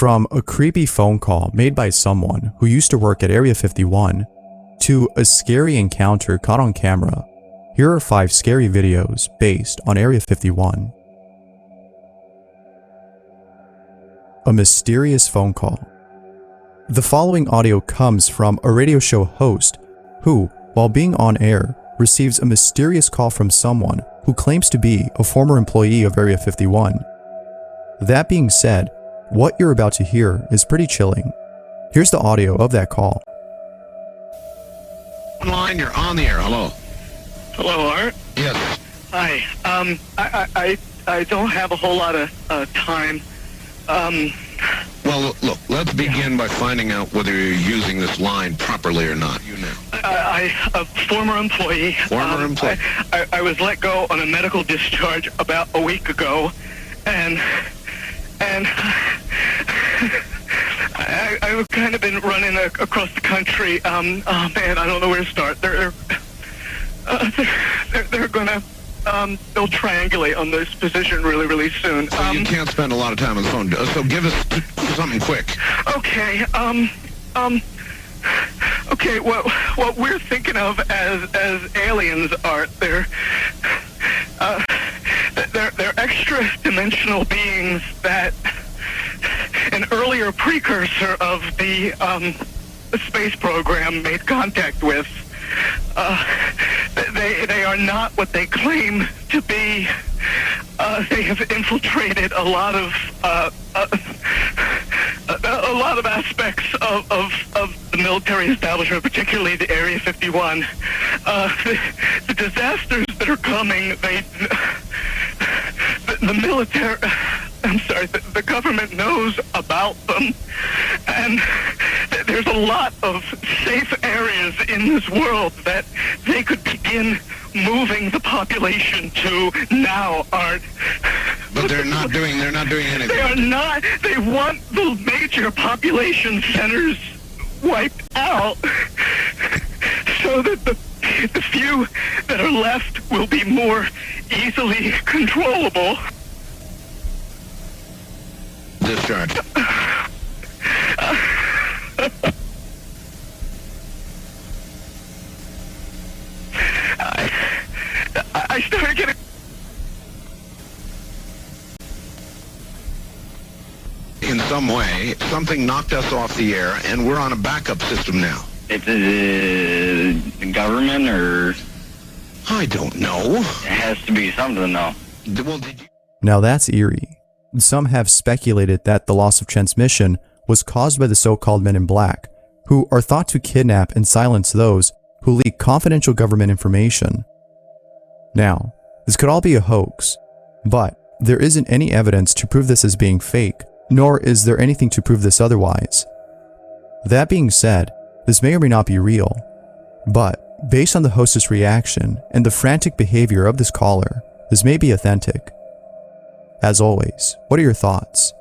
From a creepy phone call made by someone who used to work at Area 51 to a scary encounter caught on camera, here are 5 scary videos based on Area 51. A mysterious phone call. The following audio comes from a radio show host who, while being on air, receives a mysterious call from someone who claims to be a former employee of Area 51. That being said, what you're about to hear is pretty chilling. Here's the audio of that call. Online, you're on the air. Hello. Hello, Art. Yes. Hi. I don't have a whole lot of time. Well, look, let's begin by finding out whether you're using this line properly or not. You know. A former employee. Former employee. I was let go on a medical discharge about a week ago, and I've kind of been running across the country. Oh man, I don't know where to start. They're gonna they'll triangulate on this position really soon. So you can't spend a lot of time on the phone. So give us something quick. Okay. Okay. What we're thinking of as aliens, Art, they're extra-dimensional beings that an earlier precursor of the space program made contact with. They are not what they claim to be. They have infiltrated a lot of aspects of the military establishment, particularly the Area 51. The disasters that are coming, the military, I'm sorry, the government knows about them, and there's a lot of safe areas in this world that they could begin moving the population to now, Art. But they're not doing anything. They are not. They want the major population centers wiped out so that the few that are left will be more easily controllable. Discharge. I started getting... In some way, something knocked us off the air, and we're on a backup system now. It's the government, or... I don't know. It has to be something, though. Well, did you... Now that's eerie. Some have speculated that the loss of transmission was caused by the so-called Men in Black, who are thought to kidnap and silence those who leak confidential government information. Now, this could all be a hoax, but there isn't any evidence to prove this as being fake, nor is there anything to prove this otherwise. That being said, this may or may not be real, but based on the hostess reaction and the frantic behavior of this caller, this may be authentic. As always, what are your thoughts?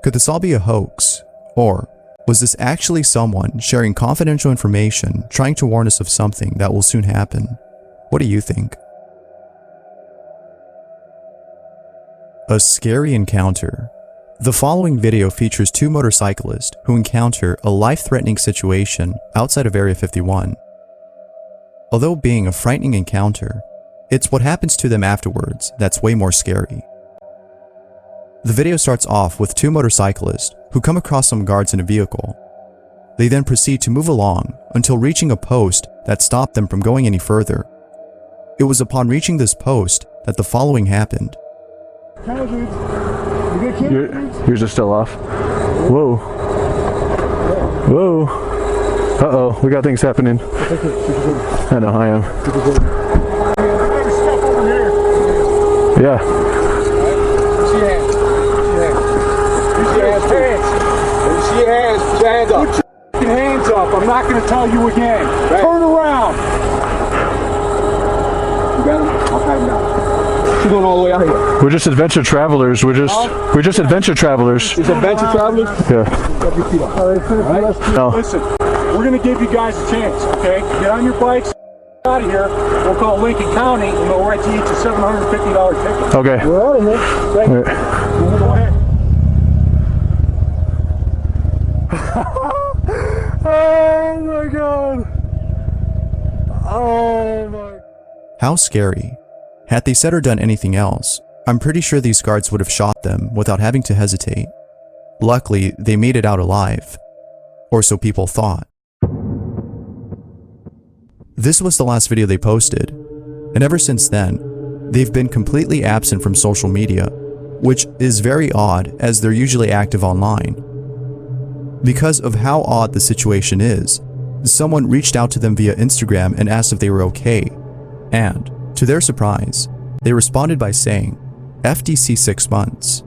Could this all be a hoax? Or was this actually someone sharing confidential information trying to warn us of something that will soon happen? What do you think? A scary encounter. The following video features 2 motorcyclists who encounter a life-threatening situation outside of Area 51. Although being a frightening encounter, it's what happens to them afterwards that's way more scary. The video starts off with 2 motorcyclists who come across some guards in a vehicle. They then proceed to move along until reaching a post that stopped them from going any further. It was upon reaching this post that the following happened. Yours is still off. Whoa. Whoa. Uh-oh, we got things happening. I know, I am. Yeah. Put your hands up. I'm not going to tell you again. Right. Turn around. You got him? I'll have him now. She's going all the way out here. We're just adventure travelers. We're just adventure travelers. Is adventure travelers? Yeah. All right. No. Listen, we're going to give you guys a chance, okay? Get on your bikes, out of here. We'll call Lincoln County, and we'll write you each a $750 ticket. Okay. We're out of here. Thank you. Go ahead. Oh my god. Oh my. How scary. Had they said or done anything else, I'm pretty sure these guards would have shot them without having to hesitate. Luckily, they made it out alive. Or so people thought. This was the last video they posted, and ever since then, they've been completely absent from social media, which is very odd as they're usually active online. Because of how odd the situation is, someone reached out to them via Instagram and asked if they were okay, and, to their surprise, they responded by saying, FDC 6 months.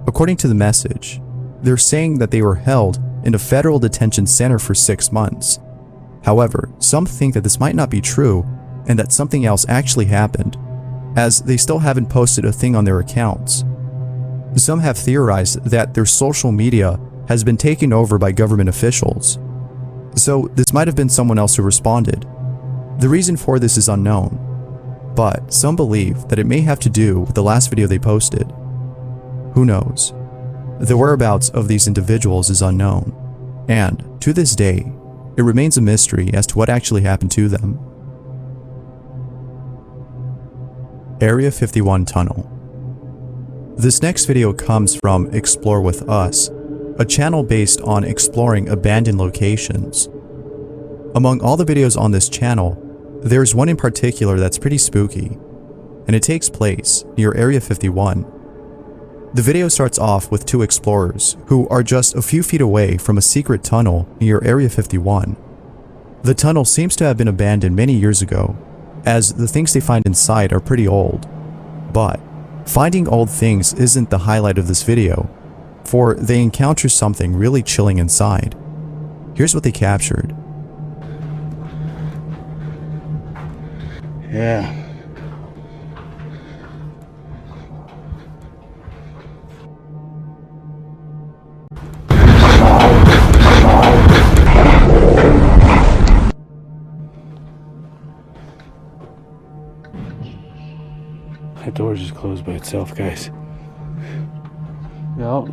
According to the message, they're saying that they were held in a federal detention center for 6 months. However, some think that this might not be true and that something else actually happened, as they still haven't posted a thing on their accounts. Some have theorized that their social media has been taken over by government officials. So this might have been someone else who responded. The reason for this is unknown, but some believe that it may have to do with the last video they posted. Who knows? The whereabouts of these individuals is unknown, and to this day, it remains a mystery as to what actually happened to them. Area 51 Tunnel. This next video comes from Explore With Us, a channel based on exploring abandoned locations. Among all the videos on this channel, there's one in particular that's pretty spooky, and it takes place near Area 51. The video starts off with two explorers who are just a few feet away from a secret tunnel near Area 51. The tunnel seems to have been abandoned many years ago, as the things they find inside are pretty old. But finding old things isn't the highlight of this video, for they encounter something really chilling inside. Here's what they captured. Yeah. That door just closed by itself, guys. Yep.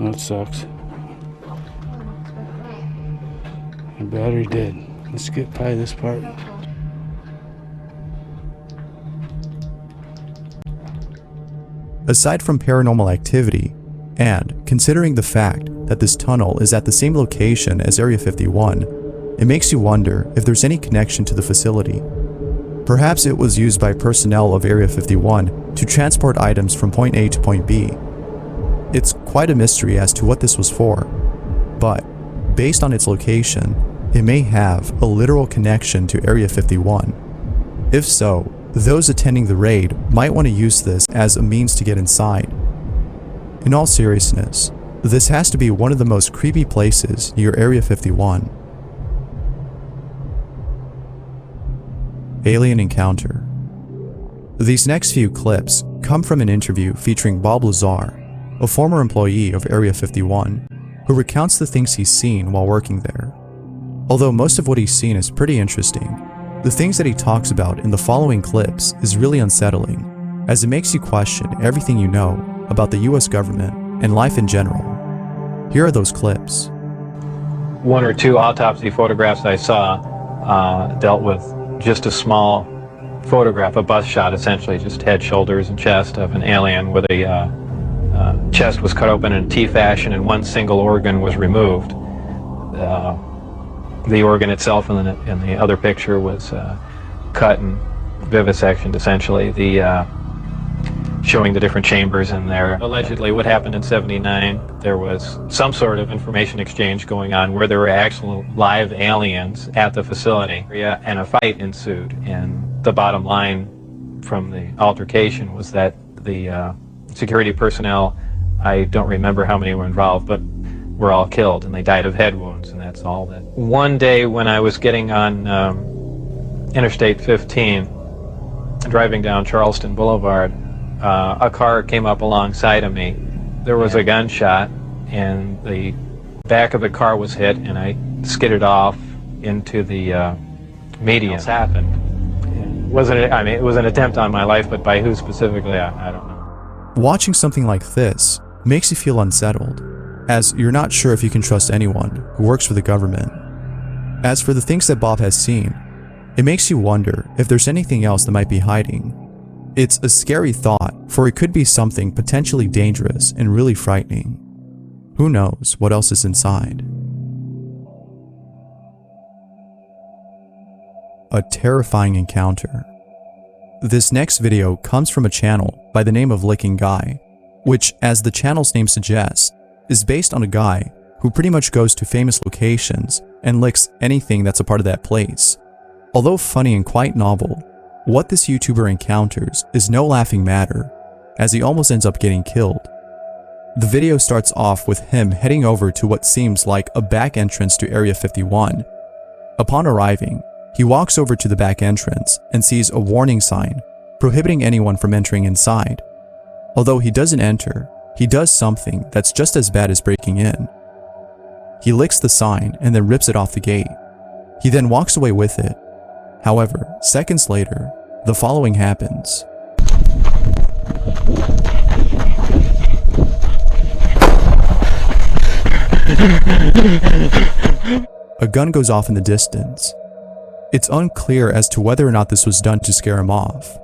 That sucks. My battery dead. Let's get by this part. Aside from paranormal activity, and considering the fact that this tunnel is at the same location as Area 51, it makes you wonder if there's any connection to the facility. Perhaps it was used by personnel of Area 51 to transport items from point A to point B. It's quite a mystery as to what this was for, but based on its location, it may have a literal connection to Area 51. If so, those attending the raid might want to use this as a means to get inside. In all seriousness, this has to be one of the most creepy places near Area 51. Alien Encounter. These next few clips come from an interview featuring Bob Lazar, a former employee of Area 51, who recounts the things he's seen while working there. Although most of what he's seen is pretty interesting, the things that he talks about in the following clips is really unsettling, as it makes you question everything you know about the US government and life in general. Here are those clips. One or two autopsy photographs I saw dealt with just a small photograph, a bust shot essentially, just head, shoulders, and chest of an alien where the chest was cut open in T fashion and one single organ was removed. The organ itself in the other picture was cut and vivisectioned essentially, showing the different chambers in there. Allegedly what happened in '79, there was some sort of information exchange going on where there were actual live aliens at the facility, and a fight ensued, and the bottom line from the altercation was that the security personnel, I don't remember how many were involved, but were all killed and they died of head wounds, and that's all. That one day when I was getting on Interstate 15, driving down Charleston Boulevard, a car came up alongside of me. There was a gunshot and the back of the car was hit and I skidded off into the median. What's happened? It was an attempt on my life, but by who specifically, I don't know. Watching something like this makes you feel unsettled, as you're not sure if you can trust anyone who works for the government. As for the things that Bob has seen, it makes you wonder if there's anything else that might be hiding. It's a scary thought, for it could be something potentially dangerous and really frightening. Who knows what else is inside? A terrifying encounter. This next video comes from a channel by the name of Licking Guy, which, as the channel's name suggests, is based on a guy who pretty much goes to famous locations and licks anything that's a part of that place. Although funny and quite novel, what this YouTuber encounters is no laughing matter, as he almost ends up getting killed. The video starts off with him heading over to what seems like a back entrance to Area 51. Upon arriving, he walks over to the back entrance and sees a warning sign prohibiting anyone from entering inside. Although he doesn't enter, he does something that's just as bad as breaking in. He licks the sign and then rips it off the gate. He then walks away with it. However, seconds later, the following happens. A gun goes off in the distance. It's unclear as to whether or not this was done to scare him off.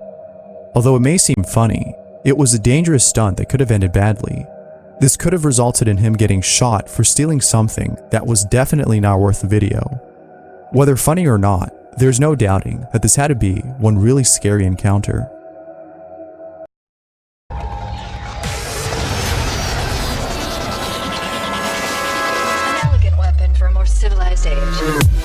Although it may seem funny, it was a dangerous stunt that could have ended badly. This could have resulted in him getting shot for stealing something that was definitely not worth the video. Whether funny or not, there's no doubting that this had to be one really scary encounter. An elegant weapon for a more civilized age.